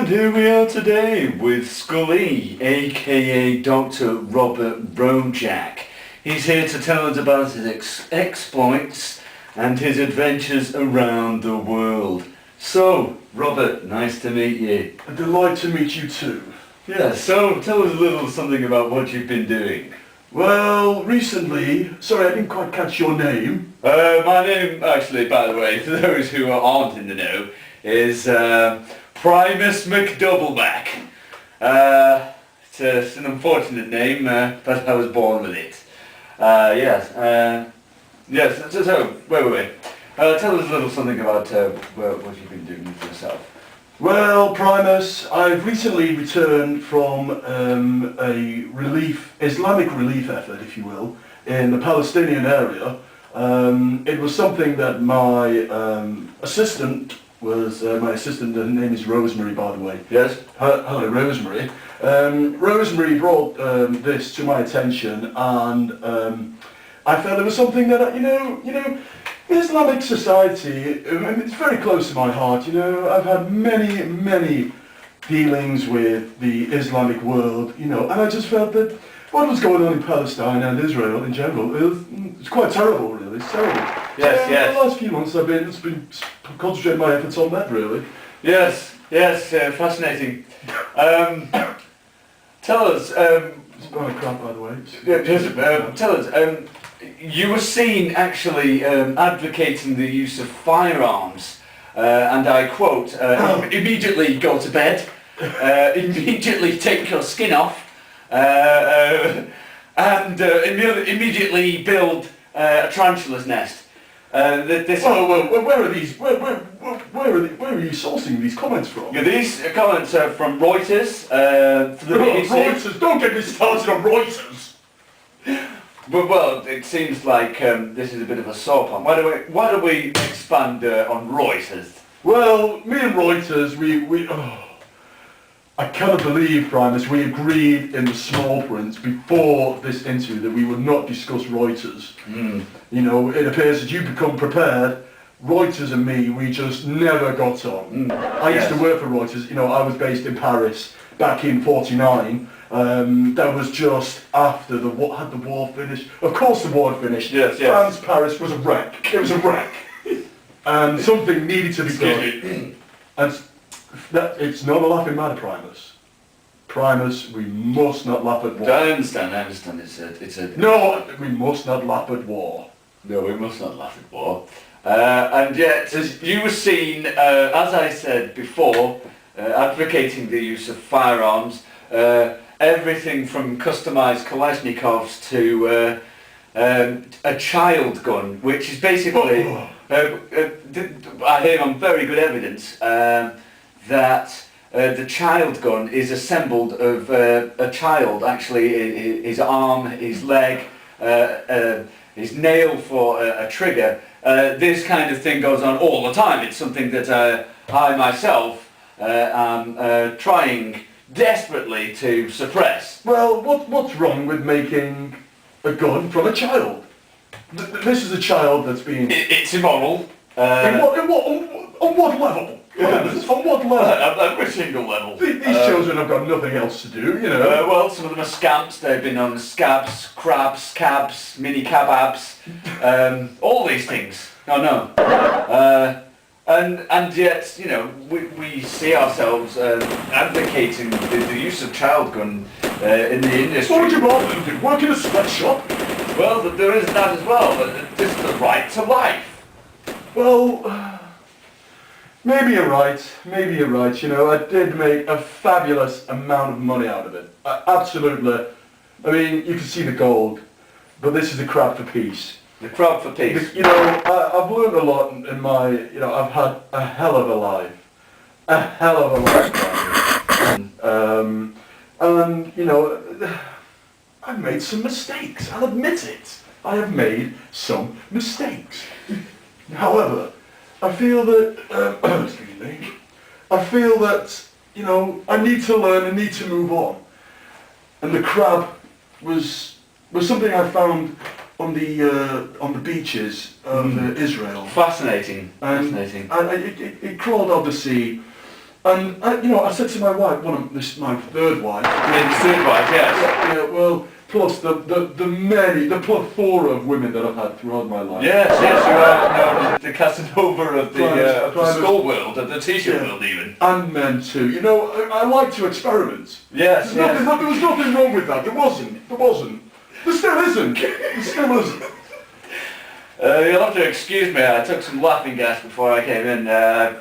And here we are today with Scully, aka Dr Robert Rojack. He's here to tell us about his exploits and his adventures around the world. So, Robert, nice to meet you. A delight to meet you too. Yeah, so tell us a little something about what you've been doing. Well, recently, sorry I didn't quite catch your name. My name, actually, by the way, for those who aren't in the know, is Primus McDouble. It's an unfortunate name, but I was born with it. Yes, so wait. Tell us a little something about what you've been doing with yourself. Well, Primus, I've recently returned from a Islamic relief effort, if you will, in the Palestinian area. It was something that my assistant, her name is Rosemary, by the way. Yes? Hello, Rosemary. Rosemary brought this to my attention, and I felt it was something that, Islamic society, it's very close to my heart. I've had many dealings with the Islamic world, and I just felt that what was going on in Palestine and Israel in general, it's quite terrible, really. It's terrible. Yes. The last few months I've been concentrating my efforts on that, really. Yes, fascinating. Tell us, It's a bit of crap, by the way. tell us, you were seen actually advocating the use of firearms, and I quote, immediately go to bed, immediately take your skin off, and immediately build a tarantula's nest. Where are these? Where are you sourcing these comments from? Yeah, these comments are from Reuters, for the BBC. Reuters! Don't get me started on Reuters! Well, it seems like this is a bit of a sore point. Why don't we expand on Reuters? Well, me and Reuters, I cannot believe, Primus, we agreed in the small print before this interview that we would not discuss Reuters. It appears that you become prepared. Reuters and me, we just never got on. I used to work for Reuters. I was based in Paris back in '49. That was just after had the war finished. Of course the war had finished. Yes. France, Paris was a wreck. It was a wreck. And something needed to be done. And it's not a laughing matter, Primus. Primus, we must not laugh at war. I understand. No, we must not laugh at war. No, we must not laugh at war. And yet, as you were seen, as I said before, advocating the use of firearms, everything from customised Kalashnikovs to a child gun, which is basically, I hear on very good evidence, that the child gun is assembled of a child, actually, his arm, his leg, his nail for a trigger. This kind of thing goes on all the time. It's something that I myself am trying desperately to suppress. Well, what's wrong with making a gun from a child? This is a child that's been... It's immoral. On what level? On what level? Every single level. These children have got nothing else to do, well, some of them are scamps. They've been on scabs, crabs, cabs, mini kebabs, all these things. And yet, we see ourselves advocating the use of child gun in the industry. What would you rather do? Work in a sweatshop? Well, there is that as well, but this is the right to life. Well, maybe you're right. I did make a fabulous amount of money out of it. Absolutely. I mean, you can see the gold, but this is the crap for peace. The crap for peace. I've learned a lot in my, I've had a hell of a life. I've made some mistakes. I'll admit it. I have made some mistakes. However, I feel that, excuse me, I need to learn, I need to move on. And the crab was something I found on the beaches of Israel. Fascinating. And it crawled out the sea, And I said to my wife, my third wife. His third wife, yes. Yeah, well, plus the plethora of women that I've had throughout my life. Yes, you are known as the Casanova of the Primus. school world, of the t-shirt world even. And men too. I like to experiment. Yes, There was nothing wrong with that. There wasn't. There still isn't. You'll have to excuse me, I took some laughing gas before I came in.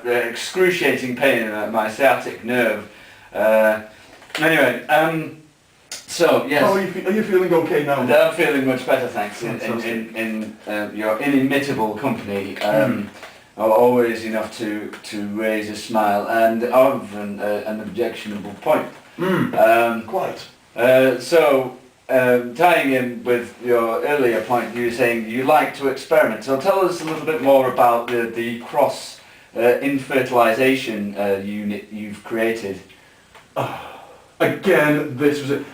Excruciating pain in my sciatic nerve. Anyway, so, yes. How are you feeling okay now? I'm feeling much better, thanks. In your inimitable company. Always enough to raise a smile and of an objectionable point. Quite. Tying in with your earlier point, you were saying you like to experiment. So tell us a little bit more about the cross infertilization unit you've created. Again, this was it.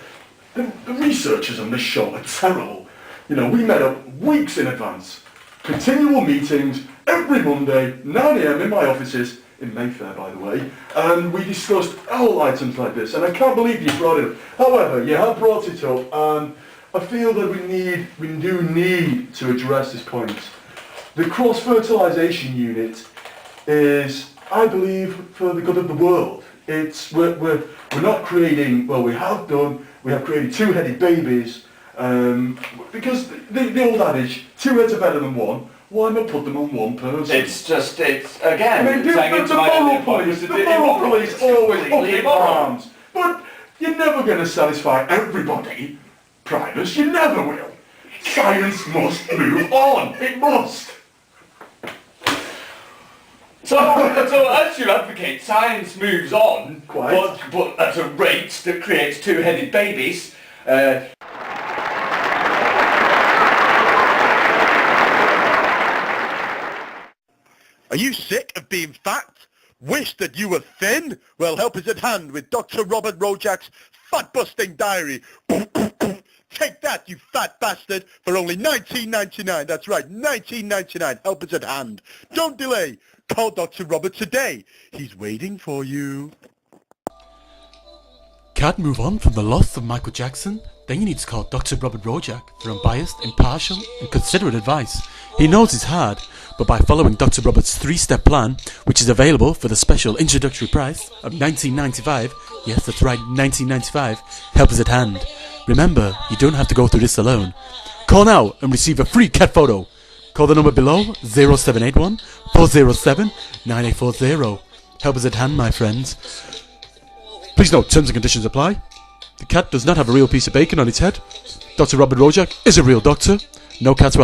The researchers on this show are terrible. We met up weeks in advance. Continual meetings every Monday, 9 AM in my offices, in Mayfair by the way, and we discussed all items like this, and I can't believe you brought it up. However, you have brought it up, and I feel that we do need to address this point. The cross-fertilization unit is, I believe, for the good of the world. We're not creating, well, we have created two-headed babies, because the old adage, two heads are better than one. Why not put them on one person? It's again, I mean, the moral police always up in arms. But you're never going to satisfy everybody, Primus. You never will. Science must move on. It must. So as you advocate, science moves on, Quite. but at a rate that creates two-headed babies. Are you sick of being fat? Wish that you were thin? Well, help is at hand with Dr. Robert Rojack's fat-busting diary. Take that, you fat bastard, for only $19.99. That's right, $19.99. Help is at hand. Don't delay. Call Dr. Robert today. He's waiting for you. Can't move on from the loss of Michael Jackson? Then you need to call Dr. Robert Rojack for unbiased, impartial and considerate advice. He knows it's hard, but by following Dr. Robert's 3-step plan, which is available for the special introductory price of $19.95, yes that's right, $19.95, help is at hand. Remember, you don't have to go through this alone. Call now and receive a free cat photo. Call the number below, 0781 407 9840. Help is at hand, my friends. Please note, terms and conditions apply. The cat does not have a real piece of bacon on its head. Dr. Robert Rojack is a real doctor. No cats were